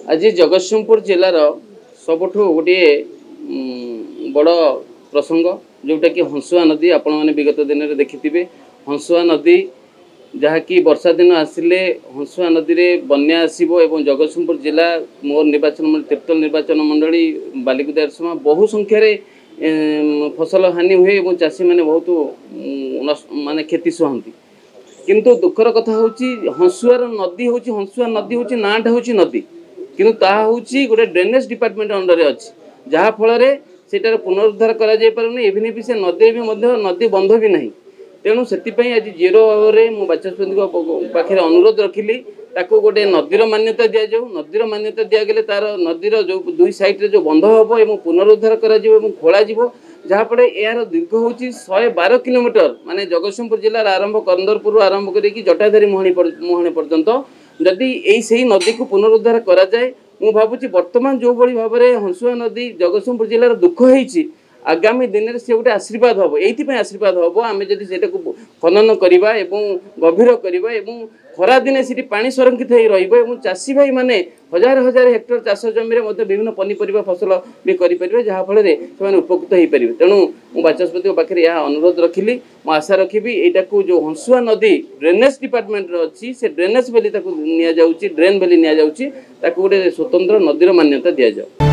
आज जगतसिंहपुर जिलार सबुठु गोटे बड़ प्रसंग जोटा कि हंसुआ नदी आपण मैंने विगत दिन में देखिथे। हंसुआ नदी जहाँकि वर्षा दिन आसिले हंसुआ नदी में बन्या आसब और जगतसिंहपुर जिला मोर निर्वाचन तीर्तल निर्वाचन मंडली बालिकुदा समय बहु संख्यार फसल हानि हुए और चाषी मैंने बहुत माने क्षति सहती। किंतु दुखर कथा हूँ हंसुआर नदी हूँ हंसुआ नदी हूँ नाटा हूँ नदी किंतु ताहा हूँ गोटे ड्रेनेज डिपार्टमेंट अंडर अच्छी जहाँ फल सेटार पुनरुद्धार करें इवन भी से नदी भी नदी बंध भी ना। तेणु से आज जीरो भाव में मुझे बाचस्पति पाखे अनुरोध रखिली ताको गोटे नदीर मान्यता दि जाऊ। नदीर मान्यता दिगले तार नदीर जो दुई साइड जो बंध हम और पुनरुद्धार खोल जहाँफल यार दीर्घ हूँ 112 किलोमीटर माने जगतसिंहपुर जिलार आरंभ कंदरपुर आरंभ कर जटाधारी मुहाणी पर्यंत जदि यही नदी को पुनरुद्धार करा जाए मु भावुँ बर्तमान जो भाई भाव में हंसुआ नदी जगतसिंहपुर जिलार दुख होती आगामी दिन में सी गोटे आशीर्वाद हम ये आशीर्वाद हम आम जब से खनन करवा गभीर करवा खरा दिने से पानी संरक्षित हो चाषी भाई माने हजार हजार हेक्टर चाष जमी विभिन्न पनीपरिया फसल भी करेंगे जहाँफल से उपकृत हो पारे। तेणु मु बाचस्पति पाखे यह अनुरोध रखिली मु आशा रखी यहाँ जो हंसुआ नदी ड्रेनेज डिपार्टमेंट अच्छी से ड्रेनेज बेली ड्रेन बेली गोटे स्वतंत्र नदीर मान्यता दि जाऊ।